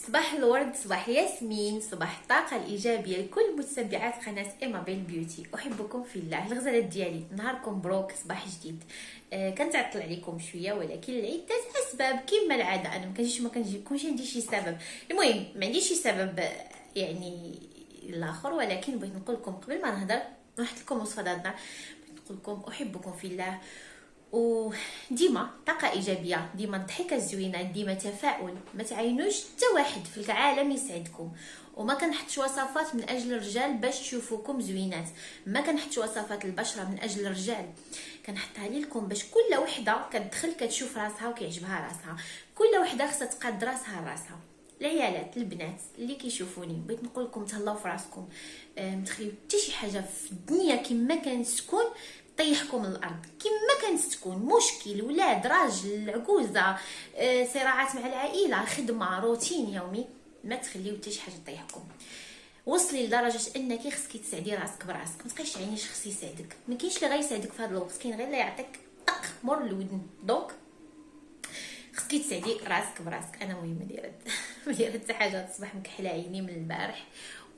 صباح الورد، صباح ياسمين، صباح الطاقة الإيجابية لكل متتبعات قناة إما بين بيوتي. أحبكم في الله. الغزالات ديالي نهاركم مبروك، صباح جديد. كنتعطل عليكم شوية ولكن لعدة أسباب كما العادة. أنا ما كنجيكمش عندي شي سبب. المهم ما عنديش شي سبب يعني الآخر، ولكن بغيت نقول لكم قبل ما نهضر نحط لكم وصفة هذا النهار. بغيت نقول لكم أحبكم في الله، وديما طاقه ايجابيه، ديما ضحكه زوينه، ديما تفاؤل. ما تعينوش حتى واحد في العالم يسعدكم، وما كنحطش وصفات من اجل الرجال باش تشوفوكم زوينات. ما كنحطش وصفات البشره من اجل الرجال، كنحطها لكم باش كل وحده كتدخل كتشوف راسها وكيعجبها راسها. كل وحده خصها تقاد راسها لراسها. العيالات البنات اللي كيشوفوني بغيت نقول لكم تهلاو في راسكم. متخيلوا حتى شي حاجه في الدنيا كما كانت تكون طيحكم الارض، كما كانت تكون مشكل، ولاد، راجل، عجوزه، صراعات مع العائله، خدمه، روتين يومي، ما تخليو حتى شي حاجه تطيحكم. وصلي لدرجه انك خصك تسعدي راسك براسك، ما تبقايش عيني شخص يساعدك. ما كاينش اللي غيساعدك في هذا الوقت، كاين غير اللي يعطيك طق مور الودن. دونك خصك تسعدي راسك براسك. انا مهمه دايره حتى حاجه تصبح مكحله عيني من البارح.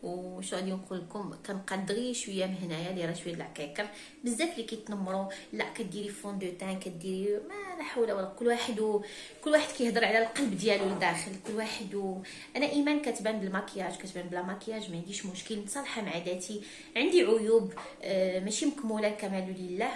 وشو غادي نقول لكم، كنقدري شويه من هنايا دايره شويه د العكاكر بزاف اللي كيتنمروا. لا كديري فون دو تان، كديري ما لا حول ولا كل واحد كيهضر على القلب ديالو لداخل. كل واحد انا ايمان كتبان بالماكياج، كتبان بلا ماكياج، ما عنديش مشكل، متصالحه مع ذاتي. عندي عيوب ماشي مكموله، الكمال لله.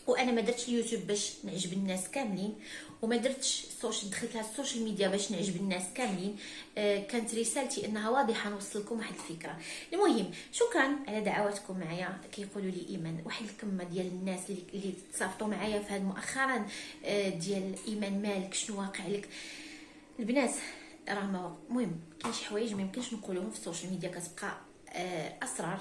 وانا ما درتش اليوتيوب باش نعجب الناس كاملين، وما درتش دخلت على السوشيال ميديا باش نعجب الناس كاملين. كانت رسالتي انها واضحه، نوصل لكم واحد الفكره. المهم شكرا على دعواتكم معايا. كيقولوا لي ايمان، واحد الكمه ديال الناس اللي تصافتوا معايا في هذا مؤخرا، ديال ايمان مالك، شنو واقع لك؟ البنات راه ما المهم كاين شي حوايج ما يمكنش نقولوهم في السوشيال ميديا، كتبقى اسرار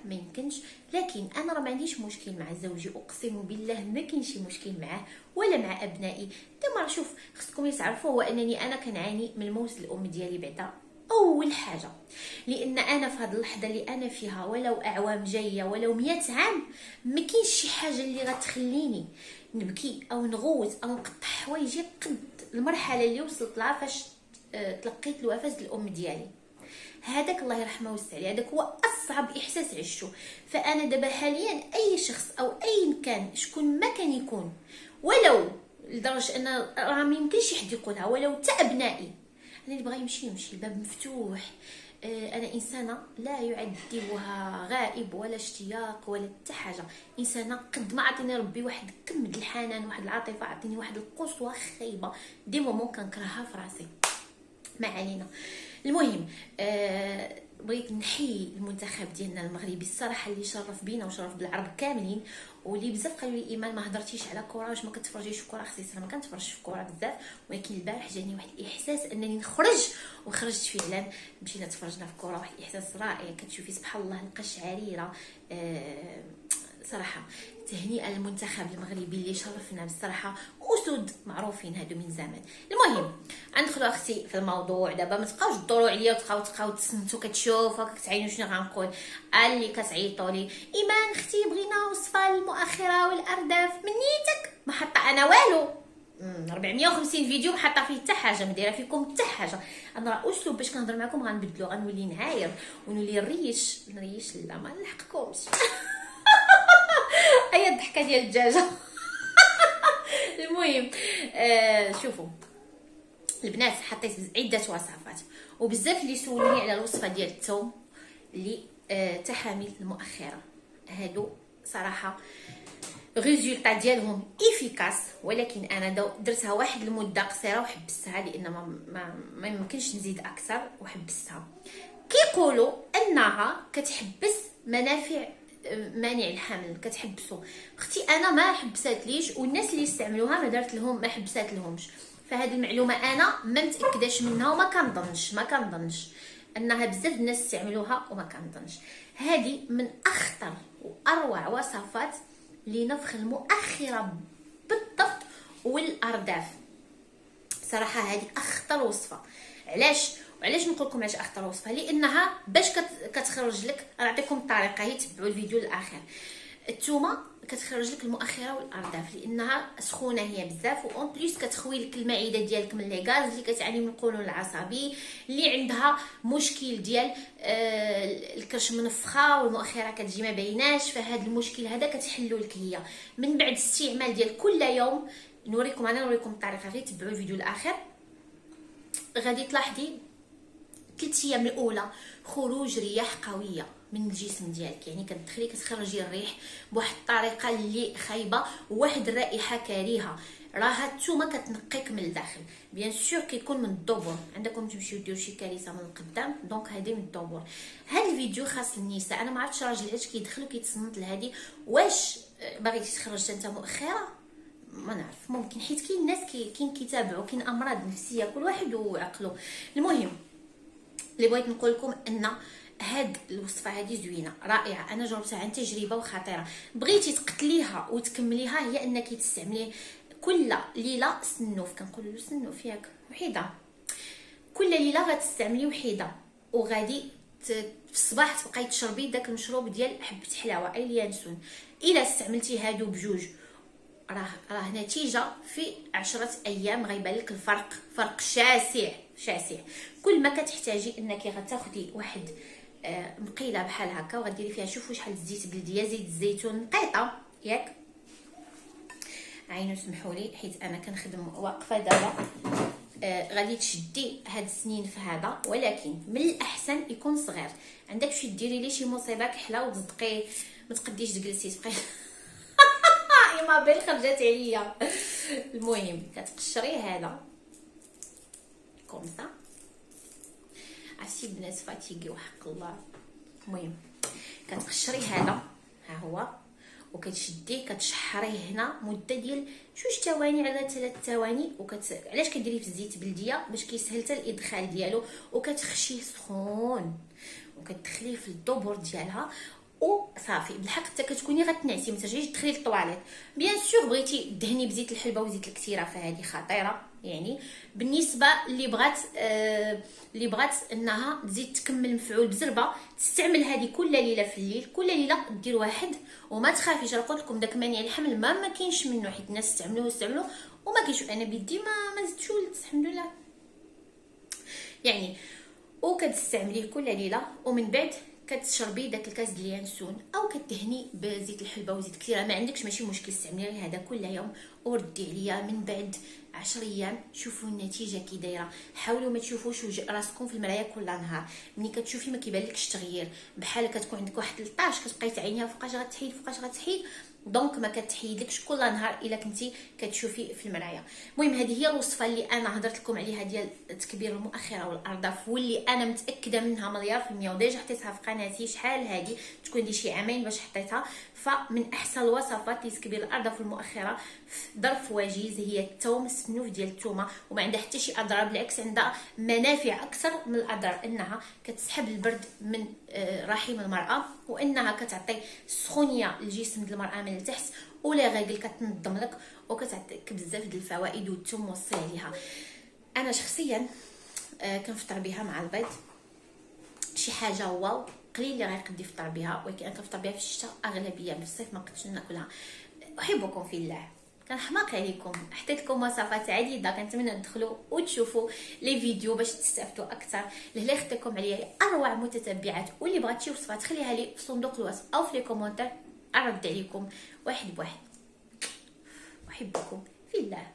ما يمكنش. لكن انا راه ما عنديش مشكل مع زوجي، اقسم بالله ما كاين شي مشكل معاه ولا مع ابنائي. دابا شوف، خصكم تعرفوا هو انني انا كنعاني من الموت الام ديالي بعدا اول حاجه، لان انا في هذه اللحظه اللي انا فيها، ولو اعوام جايه، ولو 100 عام، ما كاينش شي حاجه اللي غتخليني نبكي او نغوت او نقطع حوايجي قد المرحله اللي وصلت لها فاش تلقيت الوفاه الام ديالي. هذاك الله يرحمه ويسع عليه، هذاك هو اصعب احساس عشته. فانا دابا حاليا اي شخص او اي كان شكون ما كان يكون، ولو لدرجه ان راه ما يمكنش حد يقولها، ولو حتى ابنائي، انا اللي بغا يمشي الباب مفتوح. انا انسانه لا يعذبها غائب ولا اشتياق ولا حتى حاجه. انسانه قد ما عطيني ربي واحد كم د الحنان، واحد العاطفه، عطيني واحد القسوه خايبه دي مومون كنكرهها في راسي. ما علينا. المهم بغيت نحيي المنتخب ديالنا المغربي الصراحه، اللي شرف بينا وشرف بالعرب كاملين. واللي بزاف قالوا لي ايمان ما هضرتيش على كره، واش ما كتفرجيش في كره؟ خصيصا انا ما كنتفرجش في كره بزاف، ولكن البارح جاني واحد الاحساس انني نخرج، وخرجت فعلا. مشينا تفرجنا في كره، واحد الاحساس رائع. كتشوفي سبحان الله القشعريره. صراحه تهنئه للمنتخب المغربي اللي شرفنا بصراحه. اسود معروفين هادو من زمان. المهم ندخلوا اختي في الموضوع دابا. ما تبقاوش تدوروا عليا وتبقاو تصنتوا كتشوفوا كتعينوا شنو غنقول. اللي كتعيطوا لي ايمان اختي بغينا وصفه المؤخره والارداف، منيتك ما حاطه انا والو. 450 فيديو ما حاطه فيه حتى حاجه، ما دايره فيكم حتى حاجه. انا راه اسلوب باش كنهضر معكم غنبدلو، غنولي نعاير ونولي نريش لا ما نلحقكمش. هي الضحكه ديال الدجاجه. المهم شوفوا البنات، حطيت عده وصفات، وبزاف اللي سولوني على الوصفه ديال الثوم اللي تحامل المؤخره. هادو صراحه ريزولطا ديالهم افيكاس، ولكن انا درتها واحد المده قصيره وحبستها، لان ما يمكنش نزيد اكثر، وحبستها. كيقولوا انها كتحبس منافع مانع الحمل، كتحبسو. اختي انا ما حبسات ليش، والناس اللي استعملوها ما دارت لهم، ما حبسات لهمش. فهذه المعلومه انا ما متاكداش منها، وما كنظنش انها بزاف الناس استعملوها، وما كنظنش. هذه من اخطر واروع وصفات لنفخ المؤخره بالضبط والارداف. صراحه هذه اخطر وصفه. علاش نقول لكم علاش اخطر وصفه؟ لانها باش كتخرج لك. نعطيكم الطريقه، هي تبعوا الفيديو للاخر. الثومه كتخرج لك المؤخره والارداف لانها سخونه هي بزاف، وأون بليس كتخوي لك المعده ديالك من لي غاز اللي كتعاني من القولون العصبي، اللي عندها مشكل ديال الكرش منفخه والمؤخره كتجي ما بايناش. فهاد المشكل هذا كتحلو لك هي من بعد استعمال ديال كل يوم. نوريكم الطريقه، غير تبعوا الفيديو الاخر. غادي تلاحظي 3 ايام الاولى خروج رياح قويه من الجسم ديالك، يعني كتدخلي كتخرجي الريح بواحد الطريقه اللي خايبه، وواحد الرائحه كريهه. راها الثومه كتنقيك من الداخل. بيان سور كيكون من الدبر، عندكم تمشيو ديروا شي كارثه من القدام، دونك هذه من الدبر. هذا الفيديو خاص النساء. انا ما عرفتش راجل علاش كيدخلوا كيتصنت لهذه. واش باغي تخرج انت مؤخره؟ ما نعرف، ممكن حيت كاين ناس كاين كيتابعوا، كاين امراض نفسيه، كل واحد وعقله. المهم اللي بغيت نقول لكم ان هاد الوصفه هذه زوينه رائعه، انا جربتها عن تجربه وخطيره. بغيتي تقتليها وتكمليها هي انك تستعمليه كل ليله سنوف، كنقولوا له سنوف ياك وحيده، كل ليله غتستعملي وحيده، وغادي في الصباح تبقاي تشربي داك المشروب ديال حبه حلاوه اي اليانسون. الا استعملتي هادو بجوج راه نتيجه في 10 ايام غيبان لك الفرق، فرق شاسع شاسع. كل ما كتحتاجي انك غتاخدي واحد مقيله بحال هكا وغديري فيها، شوفوا شحال الزيت بلديه، زيت الزيتون نقيطه ياك، عينو سمحوا لي حيت انا كنخدم واقفه دابا. غادي تشدي هاد السنين في هذا، ولكن من الاحسن يكون صغير. عندك شي ديري ليه شي مصيبه كحله وتصدقي، ما تقديش تجلسي تبقاي ما بين خرجت عليا. المهم كتقشري هذا كومسا، عرفتي بنات فاتيكي وحق الله. المهم كتقشري هذا ها هو، وكتشديه كتشحريه هنا مده ديال 2 ثواني على 3 ثواني. علاش كديريه في الزيت بلديه؟ باش كيسهل حتى الادخال ديالو، وكتخشيه سخون وكتدخليه في الدبر ديالها وصافي. بالحق حتى كتكوني غتنعسي، ما ترجعيش تدخلي للطواليت. بيان سور بغيتي دهني بزيت الحلبه وزيت الكثيره فهذه خطيره. يعني بالنسبه اللي بغات انها تزيد تكمل مفعول بزربه، تستعمل هذه كل ليله في الليل، كل ليله دير واحد. وما تخافيش، راه قلت لكم داك مانع الحمل ما كاينش منه، حيت الناس استعملوه وما كاينش. انا بيدي ما زدتش ولدت الحمد لله يعني. وكتستعمليه كل ليله، ومن بعد كتشربي داك الكاس ديال اليانسون او كدهني بزيت الحلبه وزيت كثيره، ما عندكش ماشي مشكل، استعملي غير هذا كل يوم وردي عليا من بعد 10 ايام. شوفوا النتيجه كي دايره. حاولوا ما تشوفوش راسكم في المرايه كل نهار، ملي كتشوفي ما كيبانلكش تغيير، بحال كتكون عندك واحد الطاش كتبقاي تعينيها فوقاش غتحيد دونك ما كتحيدلكش كل نهار الا كنتي كتشوفي في المرايه. المهم هذه هي الوصفه اللي انا هضرت لكم عليها ديال تكبير المؤخره والارداف، واللي انا متاكده منها مليار في المية، وديجا حطيتها في قناتي. شحال هذه تكون دي شي عامين باش حطيتها. فمن احسن الوصفات لتكبير الارداف والمؤخره في ظرف وجيز هي الثوم، السنوف ديال الثومه، وما عندها حتى شي اضرار، بالعكس عندها منافع اكثر من الاضرار. انها كتسحب البرد من رحم المراه، وانها كتعطي سخونيه للجسم ديال المراه من التحت، ولا غاكل كتنظم لك وكتعطيك بزاف ديال الفوائد. والثوم وصي عليها. انا شخصيا كنفطر بها مع البيض، شي حاجه واو قليل اللي غيقد يفطر بها، ولكن انا كنفطر بها في الشتاء اغلبيه، في الصيف ما قدش ناكلها. احبكم في الله، كنحماق عليكم، حطيت لكم وصفات عديده، كنتمنى تدخلوا وتشوفوا لي فيديو باش تستافدوا اكثر. لهلا خدتكم عليا اروع متتبعات، واللي بغات شي وصفه تخليها لي في صندوق الوصف او في لي كومونتير، ارد عليكم واحد بواحد. احبكم في الله.